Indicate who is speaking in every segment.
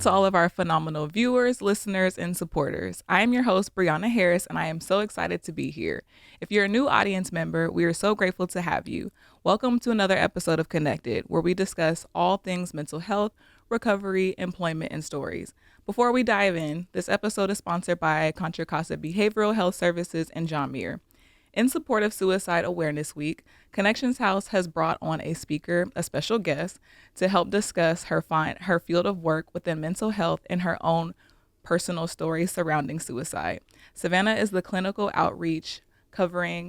Speaker 1: to all of our phenomenal viewers, listeners, and supporters. I am your host, Brianna Harris, and I am so excited to be here. If you're a new audience member, we are so grateful to have you. Welcome to another episode of Connected, where we discuss all things mental health, recovery, employment, and stories. Before we dive in, this episode is sponsored by Contra Costa Behavioral Health Services and John Muir. In support of Suicide Awareness Week, Connections House has brought on a speaker, a special guest, to help discuss her field of work within mental health and her own personal stories surrounding suicide. Savannah is the clinical outreach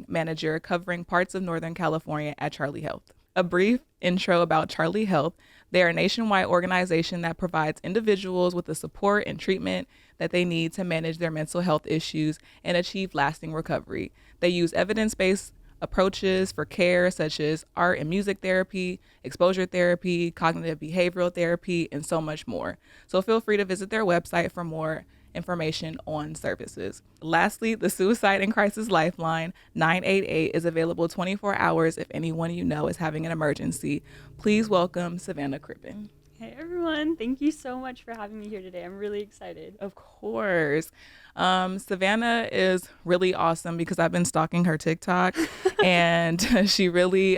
Speaker 1: manager covering parts of Northern California at Charlie Health. A brief intro about Charlie Health. They are a nationwide organization that provides individuals with the support and treatment that they need to manage their mental health issues and achieve lasting recovery. They use evidence-based approaches for care such as art and music therapy, exposure therapy, cognitive behavioral therapy, and so much more. So feel free to visit their website for more information on services. Lastly, the Suicide Crisis Lifeline 988 is available 24 hours if anyone you know is having an emergency. Please welcome Savannah Crippen.
Speaker 2: Hey everyone, thank you so much for having me here today. I'm really excited.
Speaker 1: Of course. Savannah is really awesome because I've been stalking her TikTok and she really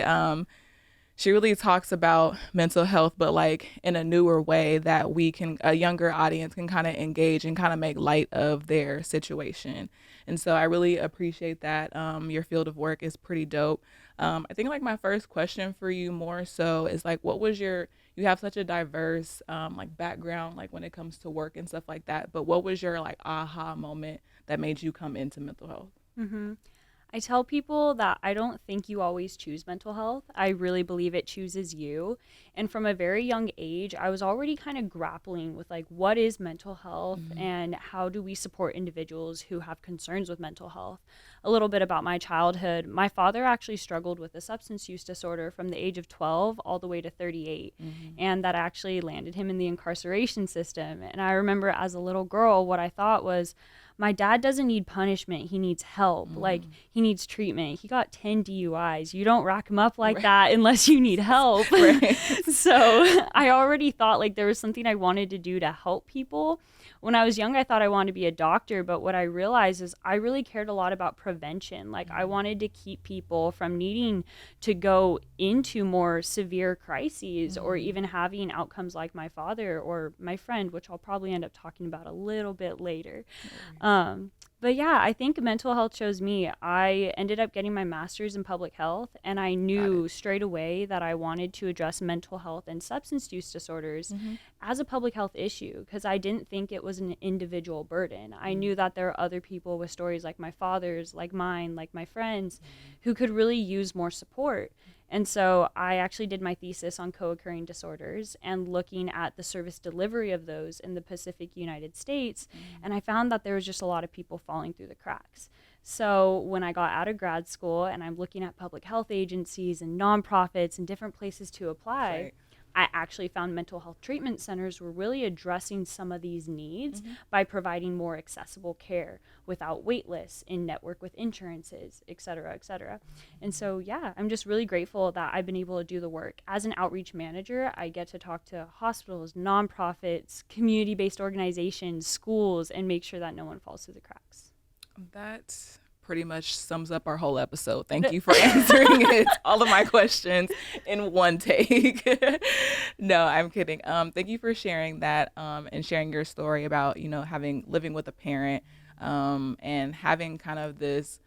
Speaker 1: talks about mental health, but like in a newer way that a younger audience can kind of engage and kind of make light of their situation. And so I really appreciate that. Your field of work is pretty dope. I think like my first question for you more so is like, you have such a diverse like background, like when it comes to work and stuff like that, but what was your like aha moment that made you come into mental health?
Speaker 2: Mm-hmm. I tell people that I don't think you always choose mental health. I really believe it chooses you. And from a very young age, I was already kind of grappling with like, what is mental health and how do we support individuals who have concerns with mental health? A little bit about my childhood. My father actually struggled with a substance use disorder from the age of 12 all the way to 38. And that actually landed him in the incarceration system. And I remember as a little girl, what I thought was, my dad doesn't need punishment. He needs help. Like, he needs treatment. He got 10 DUIs. You don't rack him up like that unless you need help. So I already thought like there was something I wanted to do to help people. When I was young, I thought I wanted to be a doctor, but what I realized is I really cared a lot about prevention. Like, I wanted to keep people from needing to go into more severe crises or even having outcomes like my father or my friend, which I'll probably end up talking about a little bit later. But yeah, I think mental health chose me. I ended up getting my master's in public health, and I knew straight away that I wanted to address mental health and substance use disorders as a public health issue because I didn't think it was an individual burden. I knew that there are other people with stories like my father's, like mine, like my friends, who could really use more support. And so I actually did my thesis on co-occurring disorders and looking at the service delivery of those in the Pacific United States. And I found that there was just a lot of people falling through the cracks. So when I got out of grad school and I'm looking at public health agencies and nonprofits and different places to apply, I actually found mental health treatment centers were really addressing some of these needs by providing more accessible care without wait lists, in network with insurances, et cetera, et cetera. And so, yeah, I'm just really grateful that I've been able to do the work. As an outreach manager, I get to talk to hospitals, nonprofits, community-based organizations, schools, and make sure that no one falls through the cracks.
Speaker 1: That pretty much sums up our whole episode. Thank you for answering all of my questions in one take. No, I'm kidding. Thank you for sharing that and sharing your story about, living with a parent and having kind of this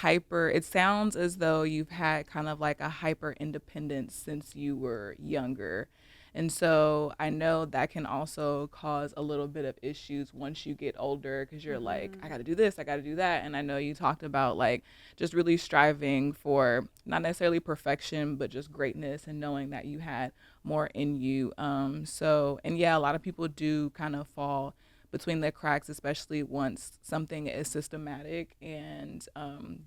Speaker 1: it sounds as though you've had kind of like a hyper independence since you were younger. And so I know that can also cause a little bit of issues once you get older because you're like, I got to do this, I got to do that. And I know you talked about like just really striving for not necessarily perfection, but just greatness and knowing that you had more in you. And yeah, a lot of people do kind of fall between the cracks, especially once something is systematic and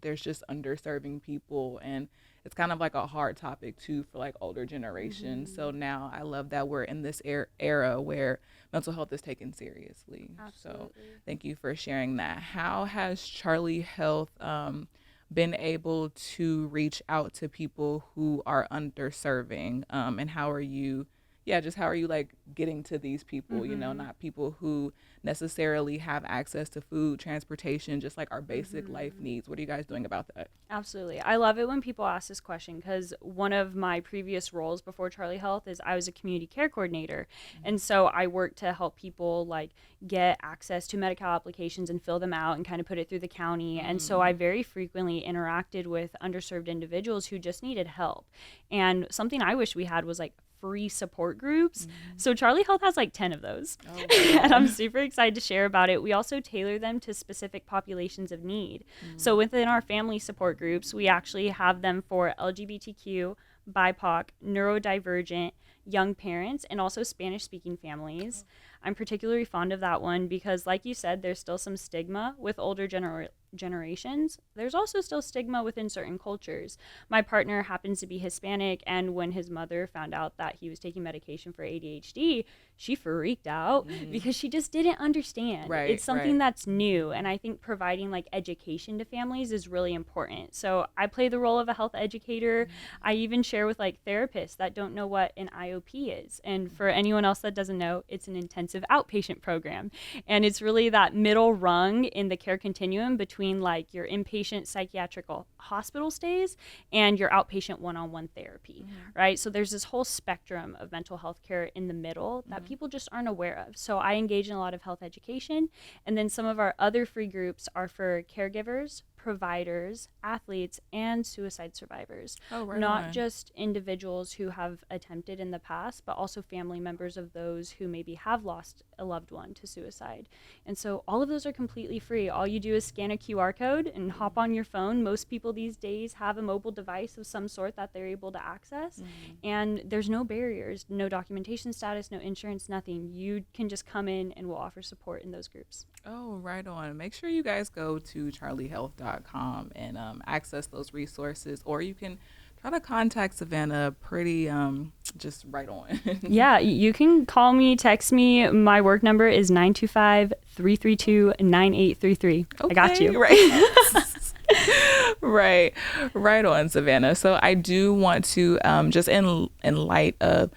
Speaker 1: there's just underserving people. And it's kind of like a hard topic too for like older generations. So now I love that we're in this era where mental health is taken seriously.
Speaker 2: Absolutely.
Speaker 1: So thank you for sharing that. How has Charlie Health been able to reach out to people who are underserving, and how are you yeah, just how are you like getting to these people,
Speaker 2: Mm-hmm.
Speaker 1: not people who necessarily have access to food, transportation, just like our basic life
Speaker 2: Mm-hmm.
Speaker 1: needs. What are you guys doing about that?
Speaker 2: Absolutely. I love it when people ask this question because one of my previous roles before Charlie Health is I was a community care coordinator. And so I work to help people like get access to medical applications and fill them out and kind of put it through the county. And so I very frequently interacted with underserved individuals who just needed help. And something I wish we had was like free support groups. So Charlie Health has like 10 of those.
Speaker 1: Oh,
Speaker 2: And I'm
Speaker 1: wow.
Speaker 2: super excited to share about it. We also tailor them to specific populations of need. So within our family support groups, we actually have them for LGBTQ, BIPOC, neurodivergent, young parents, and also Spanish speaking families. I'm particularly fond of that one because, like you said, there's still some stigma with older generations. There's also still stigma within certain cultures. My partner happens to be Hispanic, and when his mother found out that he was taking medication for ADHD, she freaked out because she just didn't understand.
Speaker 1: Right,
Speaker 2: It's something
Speaker 1: right.
Speaker 2: that's new, and I think providing like education to families is really important. So I play the role of a health educator. I even share with like therapists that don't know what an IOP is. And for anyone else that doesn't know, it's an intensive outpatient program. And it's really that middle rung in the care continuum between like your inpatient psychiatrical hospital stays and your outpatient one-on-one therapy, right? So there's this whole spectrum of mental health care in the middle that people just aren't aware of. So I engage in a lot of health education. And then some of our other free groups are for caregivers, providers, athletes, and suicide survivors.
Speaker 1: Oh, right
Speaker 2: Not
Speaker 1: on.
Speaker 2: just individuals who have attempted in the past, but also family members of those who maybe have lost a loved one to suicide. And so all of those are completely free. All you do is scan a QR code and hop on your phone. Most people these days have a mobile device of some sort that they're able to access. And there's no barriers, no documentation status, no insurance, nothing. You can just come in and we'll offer support in those groups.
Speaker 1: Oh, right on. Make sure you guys go to charliehealth.com and access those resources, or you can try to contact Savannah pretty just right on.
Speaker 2: Yeah, you can call me, text me. My work number is 925-332-9833. I got
Speaker 1: Okay,
Speaker 2: you.
Speaker 1: right. Right, right on, Savannah. So I do want to just in light of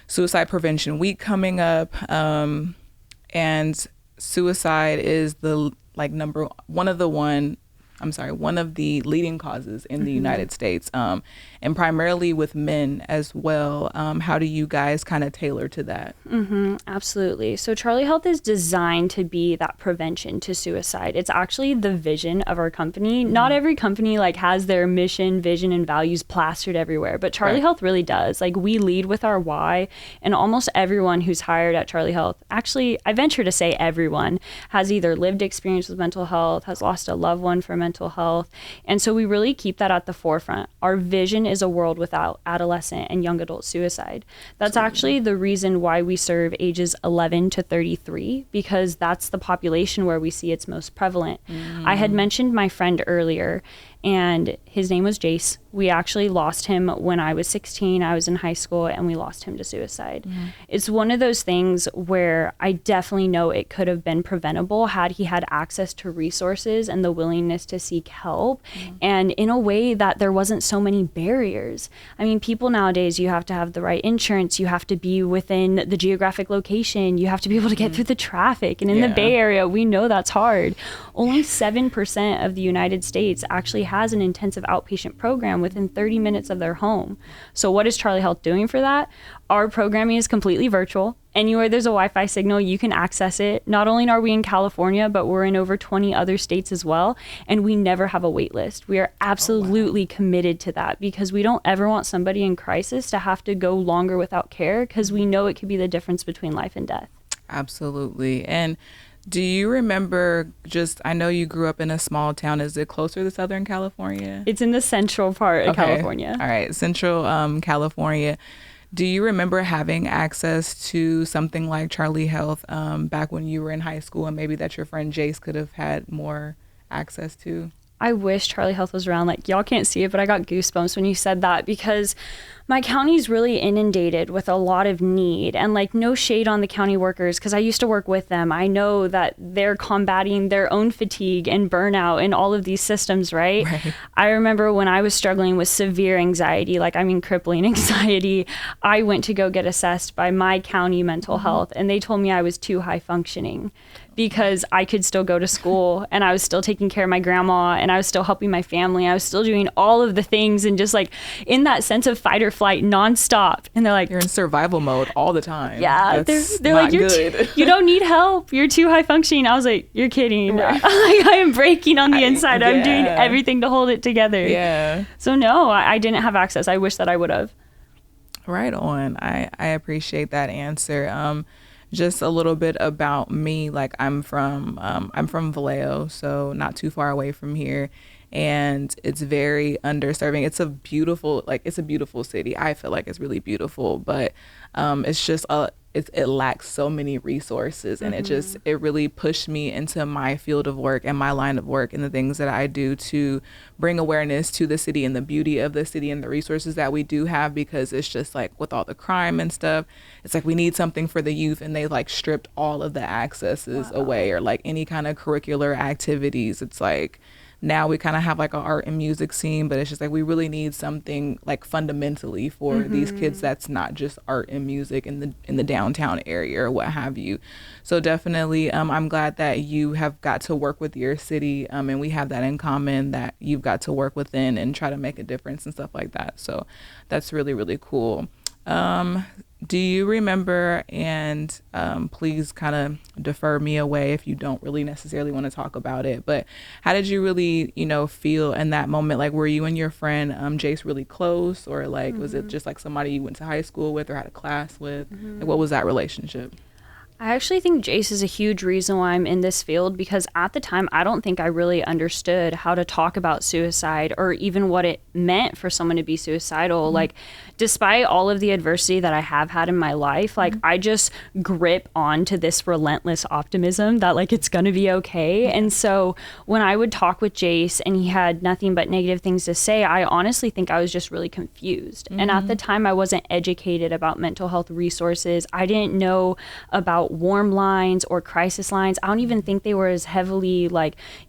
Speaker 1: Suicide Prevention Week coming up, and suicide is the like number one of the one. I'm sorry, one of the leading causes in the United States, and primarily with men as well. How do you guys kind of tailor to that?
Speaker 2: Absolutely. So Charlie Health is designed to be that prevention to suicide. It's actually the vision of our company. Not every company like has their mission, vision, and values plastered everywhere, but Charlie
Speaker 1: Right.
Speaker 2: Health really does. Like we lead with our why, and almost everyone who's hired at Charlie Health, actually, I venture to say everyone has either lived experience with mental health, has lost a loved one for mental health, and so we really keep that at the forefront. Our vision is a world without adolescent and young adult suicide. That's actually the reason why we serve ages 11 to 33 because that's the population where we see it's most prevalent. I had mentioned my friend earlier, and his name was Jace. We actually lost him when I was 16. I was in high school, and we lost him to suicide. It's one of those things where I definitely know it could have been preventable had he had access to resources and the willingness to seek help, and in a way that there wasn't so many barriers. I mean, people nowadays, you have to have the right insurance, you have to be within the geographic location, you have to be able to get through the traffic, and in the
Speaker 1: Yeah.
Speaker 2: Bay Area, we know that's hard. Only 7% of the United States actually has an intensive outpatient program within 30 minutes of their home. So what is Charlie Health doing for that? Our programming is completely virtual. Anywhere there's a Wi-Fi signal, you can access it. Not only are we in California, but we're in over 20 other states as well. And we never have a wait list. We are absolutely committed to that because we don't ever want somebody in crisis to have to go longer without care because we know it could be the difference between life and death.
Speaker 1: Absolutely. And do you remember I know you grew up in a small town. Is it closer to Southern California?
Speaker 2: It's in the central part of
Speaker 1: Okay.
Speaker 2: California.
Speaker 1: All right. Central California. Do you remember having access to something like Charlie Health back when you were in high school and maybe that your friend Jace could have had more access to?
Speaker 2: I wish Charlie Health was around. Like, y'all can't see it, but I got goosebumps when you said that, because my county's really inundated with a lot of need, and like, no shade on the county workers, because I used to work with them. I know that they're combating their own fatigue and burnout in all of these systems, right? I remember when I was struggling with severe anxiety, crippling anxiety, I went to go get assessed by my county mental health, and they told me I was too high functioning, because I could still go to school and I was still taking care of my grandma and I was still helping my family. I was still doing all of the things and just like in that sense of fight or flight nonstop. And they're like,
Speaker 1: you're in survival mode all the time.
Speaker 2: Yeah. They're like, you don't need help. You're too high functioning. I was like, you're kidding. Right. I am breaking on the inside. I'm doing everything to hold it together.
Speaker 1: Yeah.
Speaker 2: So no, I didn't have access. I wish that I would have.
Speaker 1: Right on. I appreciate that answer. Just a little bit about me. Like, I'm from Vallejo, so not too far away from here, and it's very underserving. It's a beautiful city. I feel like it's really beautiful, but it's just it lacks so many resources, and it really pushed me into my field of work and my line of work and the things that I do to bring awareness to the city and the beauty of the city and the resources that we do have, because it's just like with all the crime and stuff, it's like we need something for the youth, and they like stripped all of the accesses away, or like any kind of curricular activities. It's like now we kind of have like an art and music scene, but it's just like we really need something like fundamentally for these kids that's not just art and music in the downtown area or what have you. So definitely I'm glad that you have got to work with your city, and we have that in common, that you've got to work within and try to make a difference and stuff like that. So that's really, really cool. Do you remember, and please kind of defer me away if you don't really necessarily want to talk about it, but how did you really, feel in that moment? Like, were you and your friend Jace really close, or like was it just like somebody you went to high school with or had a class with? Like, what was that relationship?
Speaker 2: I actually think Jace is a huge reason why I'm in this field, because at the time, I don't think I really understood how to talk about suicide or even what it meant for someone to be suicidal. Like, despite all of the adversity that I have had in my life, like, I just grip onto this relentless optimism that like it's going to be okay. And so when I would talk with Jace and he had nothing but negative things to say, I honestly think I was just really confused. And at the time, I wasn't educated about mental health resources. I didn't know about warm lines or crisis lines. I don't even think they were as heavily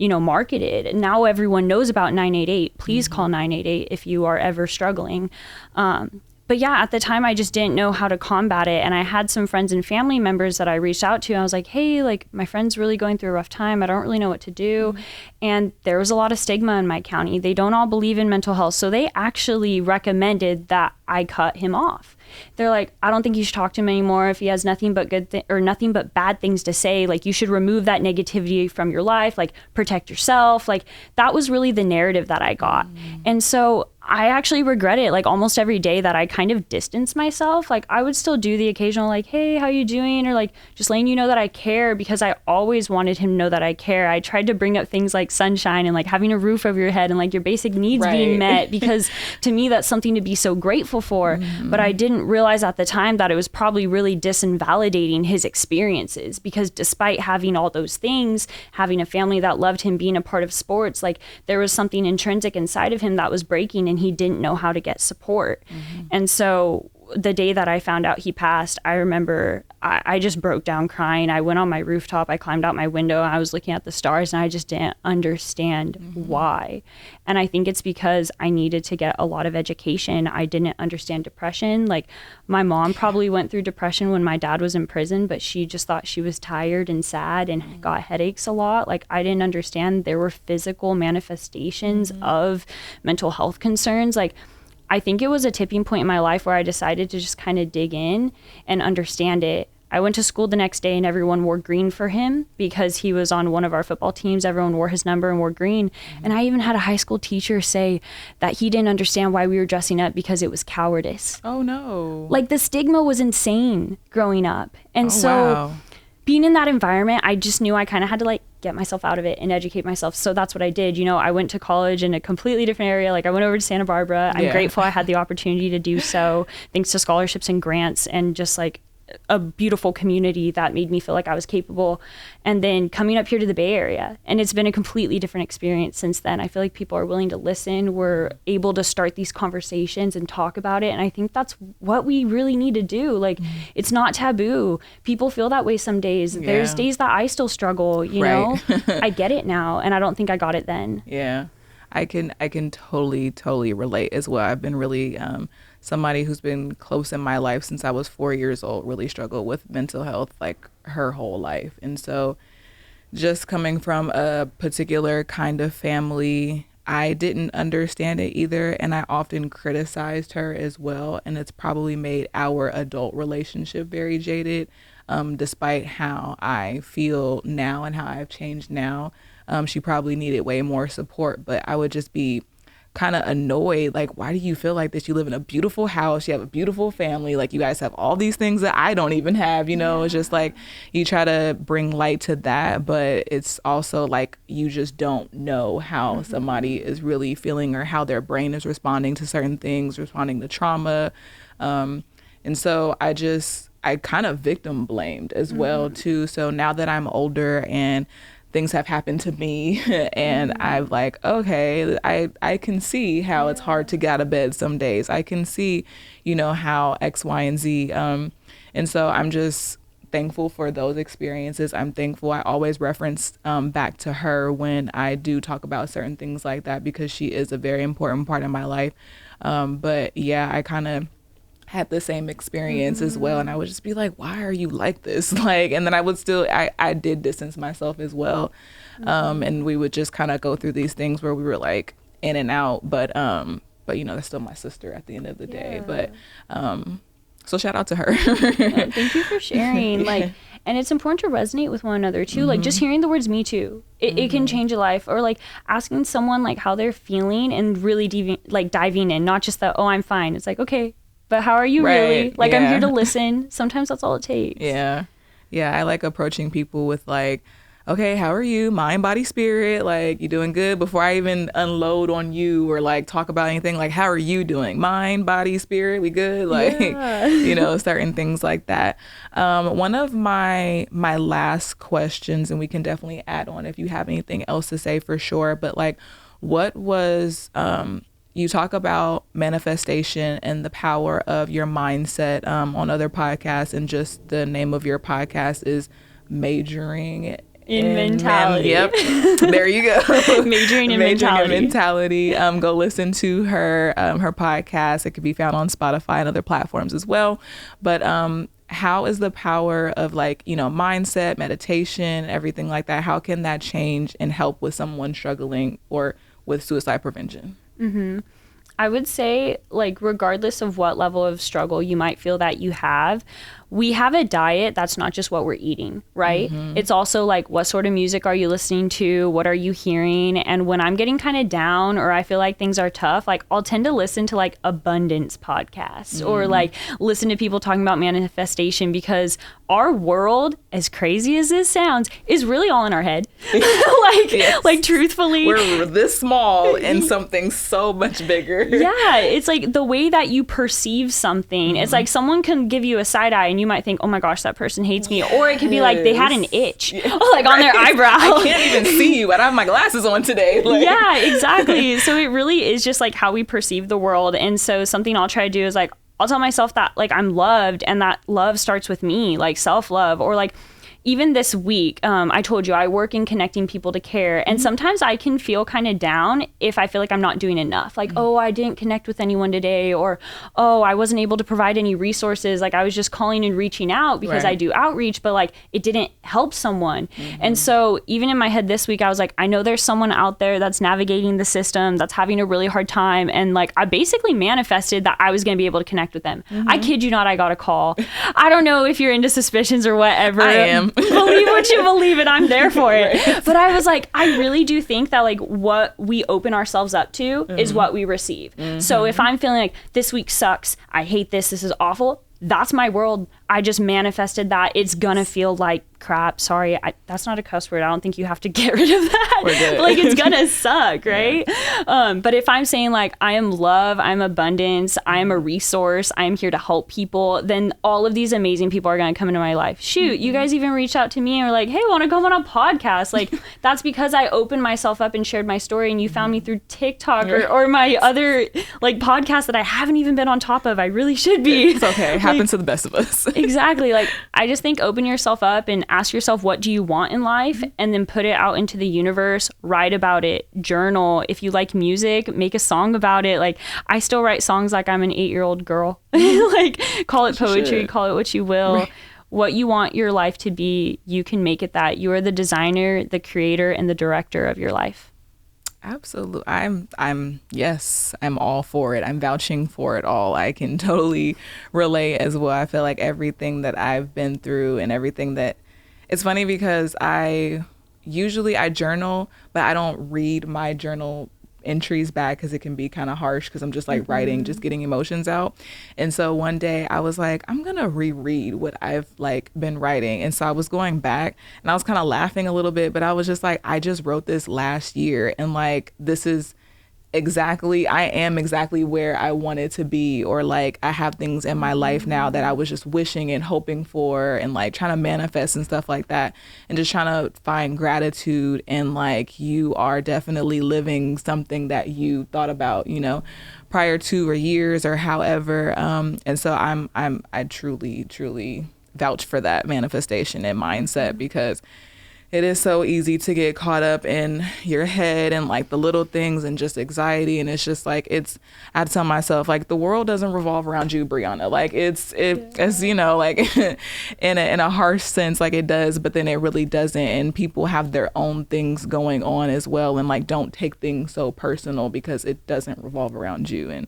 Speaker 2: marketed. Now everyone knows about 988. Please call 988 if you are ever struggling. But yeah, at the time, I just didn't know how to combat it. And I had some friends and family members that I reached out to. And I was like, hey, like, my friend's really going through a rough time. I don't really know what to do. And there was a lot of stigma in my county. They don't all believe in mental health. So they actually recommended that I cut him off. They're like, I don't think you should talk to him anymore. If he has nothing but nothing but bad things to say, like, you should remove that negativity from your life, like, protect yourself. Like, that was really the narrative that I got. And so I actually regret it, like, almost every day, that I kind of distanced myself. Like, I would still do the occasional, like, hey, how you doing? Or like, just letting you know that I care, because I always wanted him to know that I care. I tried to bring up things like sunshine and like having a roof over your head and like your basic needs being met, because to me, that's something to be so grateful for. But I didn't realize at the time that it was probably really disinvalidating his experiences, because despite having all those things, having a family that loved him, being a part of sports, like, there was something intrinsic inside of him that was breaking, and he didn't know how to get support. And so the day that I found out he passed, I remember I just broke down crying. I went on my rooftop, I climbed out my window, I was looking at the stars, and I just didn't understand why. And I think it's because I needed to get a lot of education. I didn't understand depression. Like, my mom probably went through depression when my dad was in prison, but she just thought she was tired and sad and got headaches a lot. Like, I didn't understand there were physical manifestations of mental health concerns. Like, I think it was a tipping point in my life where I decided to just kind of dig in and understand it. I went to school the next day and everyone wore green for him because he was on one of our football teams. Everyone wore his number and wore green. And I even had a high school teacher say that he didn't understand why we were dressing up because it was cowardice.
Speaker 1: Oh, no.
Speaker 2: Like, the stigma was insane growing up. And being in that environment, I just knew I kind of had to like get myself out of it and educate myself. So that's what I did. I went to college in a completely different area. Like, I went over to Santa Barbara. I'm grateful I had the opportunity to do so, thanks to scholarships and grants, and just like a beautiful community that made me feel like I was capable. And then coming up here to the Bay Area, and it's been a completely different experience since then. I feel like people are willing to listen. We're able to start these conversations and talk about it. And I think that's what we really need to do. Like, it's not taboo. People feel that way some days.
Speaker 1: Yeah.
Speaker 2: There's days that I still struggle, you know? I get it now, and I don't think I got it then.
Speaker 1: Yeah. I can totally relate as well. I've been really somebody who's been close in my life since I was 4 years old, really struggled with mental health like her whole life. And so just coming from a particular kind of family, I didn't understand it either. And I often criticized her as well. And it's probably made our adult relationship very jaded, despite how I feel now and how I've changed now. She probably needed way more support, but I would just be kind of annoyed. Like, why do you feel like this? You live in a beautiful house. You have a beautiful family. Like, you guys have all these things that I don't even have, you know? It's just like you try to bring light to that, but it's also like you just don't know how somebody is really feeling or how their brain is responding to certain things, responding to trauma. And so I kind of victim blamed as well, too. So now that I'm older and things have happened to me and I'm like, okay, I can see how it's hard to get out of bed some days. I can see, you know, how X, Y, and Z. And so I'm just thankful for those experiences. I'm thankful. I always reference back to her when I do talk about certain things like that, because she is a very important part of my life. But yeah, I kind of had the same experience as well, and I would just be like, why are you like this? Like, and then I would still I did distance myself as well, and we would just kind of go through these things where we were like in and out, but you know, that's still my sister at the end of the day. But so shout out to her.
Speaker 2: Thank you for sharing. Like, and it's important to resonate with one another too. Like, just hearing the words "me too," it can change a life. Or like asking someone like how they're feeling and really diving in, not just that, oh, I'm fine. It's like, okay, but how are you really? Like, I'm here to listen. Sometimes that's all it takes.
Speaker 1: Yeah. I like approaching people with like, okay, how are you? Mind, body, spirit. Like, you doing good? Before I even unload on you or like talk about anything, like, how are you doing? Mind, body, spirit. We good? Like, you know, certain things like that. One of my last questions, and we can definitely add on if you have anything else to say for sure, but like, what was, you talk about manifestation and the power of your mindset on other podcasts, and just the name of your podcast is Majoring
Speaker 2: in Mentality.
Speaker 1: Yep, there you go.
Speaker 2: Majoring in Mentality.
Speaker 1: Go listen to her podcast. It can be found on Spotify and other platforms as well. But how is the power of like, you know, mindset, meditation, everything like that, how can that change and help with someone struggling or with suicide prevention?
Speaker 2: I would say, like, regardless of what level of struggle you might feel that you have, we have a diet that's not just what we're eating, right? It's also like, what sort of music are you listening to? What are you hearing? And when I'm getting kind of down or I feel like things are tough, like, I'll tend to listen to like abundance podcasts or like listen to people talking about manifestation, because our world, as crazy as this sounds, is really all in our head. Like truthfully,
Speaker 1: we're this small in something so much bigger.
Speaker 2: Yeah, it's like the way that you perceive something. It's like someone can give you a side eye and you might think, oh my gosh, that person hates me. Or it could be like they had an itch like on their eyebrow.
Speaker 1: I can't even see you, but I have my glasses on today. Like.
Speaker 2: Yeah, exactly. So it really is just like how we perceive the world. And so something I'll try to do is like, I'll tell myself that like I'm loved, and that love starts with me, like self-love. Or like, even this week, I told you I work in connecting people to care. And sometimes I can feel kind of down if I feel like I'm not doing enough. Like, oh, I didn't connect with anyone today. Or, oh, I wasn't able to provide any resources. Like, I was just calling and reaching out because I do outreach, but like it didn't help someone. And so even in my head this week, I was like, I know there's someone out there that's navigating the system, that's having a really hard time. And like, I basically manifested that I was going to be able to connect with them. I kid you not, I got a call. I don't know if you're into suspicions or whatever.
Speaker 1: I am.
Speaker 2: Believe what you believe, and I'm there for it. But I was like, I really do think that like what we open ourselves up to is what we receive. So if I'm feeling like this week sucks, I hate this is awful, that's my world. I just manifested that it's gonna feel like crap. Sorry, that's not a cuss word. I don't think you have to get rid of that.
Speaker 1: We're good.
Speaker 2: Like, it's gonna suck, right? But if I'm saying like, I am love, I'm abundance, I am a resource, I'm here to help people, then all of these amazing people are gonna come into my life. Shoot, you guys even reached out to me and were like, hey, want to come on a podcast? Like, that's because I opened myself up and shared my story, and you found me through TikTok or my other like podcasts that I haven't even been on top of. I really should be.
Speaker 1: It's okay. It happens to the best of us.
Speaker 2: Exactly. Like, I just think open yourself up and ask yourself, what do you want in life? And then put it out into the universe, write about it, journal. If you like music, make a song about it. Like, I still write songs like I'm an 8-year-old girl. Like, call it poetry, call it what you will. Right. What you want your life to be, you can make it that. You are the designer, the creator, and the director of your life.
Speaker 1: Absolutely. I'm all for it. I'm vouching for it all. I can totally relate as well. I feel like everything that I've been through and everything that, it's funny because I journal, but I don't read my journal entries back because it can be kind of harsh because I'm just like writing, just getting emotions out. And so one day I was like, I'm gonna reread what I've like been writing. And so I was going back and I was kind of laughing a little bit, but I was just like, I just wrote this last year, and like, I am exactly where I wanted to be, or like I have things in my life now that I was just wishing and hoping for and like trying to manifest and stuff like that, and just trying to find gratitude. And like, you are definitely living something that you thought about, prior to or years or however. And so I truly vouch for that manifestation and mindset, because it is so easy to get caught up in your head and like the little things and just anxiety. And it's just like, I tell myself, like, the world doesn't revolve around you, Brianna. Like it's like in a harsh sense, like it does, but then it really doesn't. And people have their own things going on as well. And like, don't take things so personal because it doesn't revolve around you and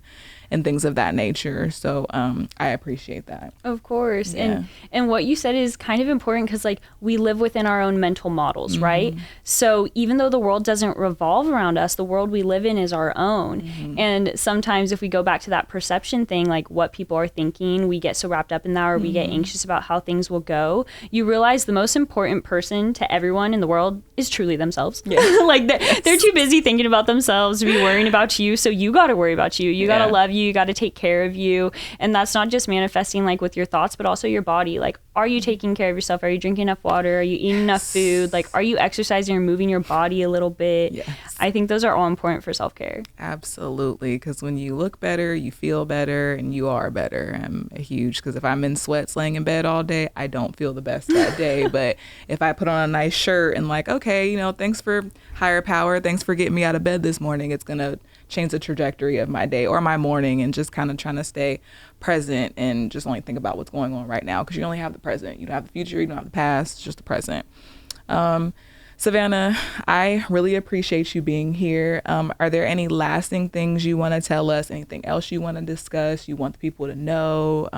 Speaker 1: things of that nature. So I appreciate that.
Speaker 2: Of course.
Speaker 1: Yeah.
Speaker 2: And what you said is kind of important, because like, we live within our own mental models, right? So even though the world doesn't revolve around us, the world we live in is our own. And sometimes if we go back to that perception thing, like what people are thinking, we get so wrapped up in that, or we get anxious about how things will go. You realize the most important person to everyone in the world is truly themselves. Yeah. Like they're too busy thinking about themselves to be worrying about you. So you got to worry about you. You got to love you got to take care of you. And that's not just manifesting like with your thoughts, but also your body. Like, are you taking care of yourself? Are you drinking enough water? Are you eating enough food? Like, are you exercising or moving your body a little bit? Yes. I think those are all important for self-care.
Speaker 1: Absolutely. Because when you look better, you feel better, and you are better. I'm huge, because if I'm in sweats laying in bed all day, I don't feel the best that day. But if I put on a nice shirt and like, okay, thanks for higher power, thanks for getting me out of bed this morning, it's going to change the trajectory of my day or my morning. And just kind of trying to stay present and just only think about what's going on right now, because you only have the present. You don't have the future, you don't have the past, it's just the present. Savannah, I really appreciate you being here. Are there any lasting things you want to tell us? Anything else you want to discuss? You want the people to know?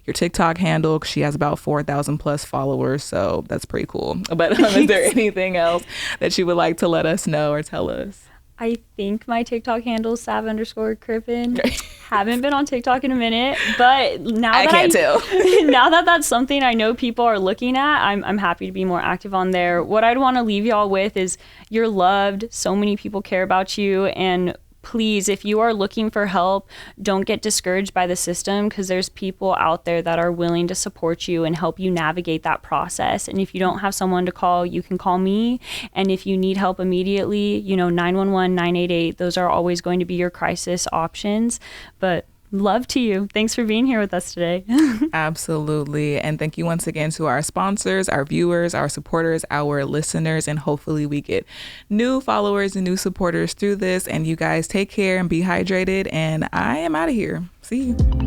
Speaker 1: Your TikTok handle, she has about 4,000 plus followers, so that's pretty cool. But is there anything else that you would like to let us know or tell us?
Speaker 2: I think my TikTok handle is Sav_Crippen. Haven't been on TikTok in a minute, but now
Speaker 1: I can't tell.
Speaker 2: Now that that's something I know people are looking at, I'm happy to be more active on there. What I'd want to leave y'all with is, you're loved. So many people care about you, and please, if you are looking for help, don't get discouraged by the system, because there's people out there that are willing to support you and help you navigate that process. And if you don't have someone to call, you can call me. And if you need help immediately, 911, 988, those are always going to be your crisis options. But love to you. Thanks for being here with us today.
Speaker 1: Absolutely. And thank you once again to our sponsors, our viewers, our supporters, our listeners, and hopefully we get new followers and new supporters through this. And you guys take care and be hydrated. And I am out of here. See you.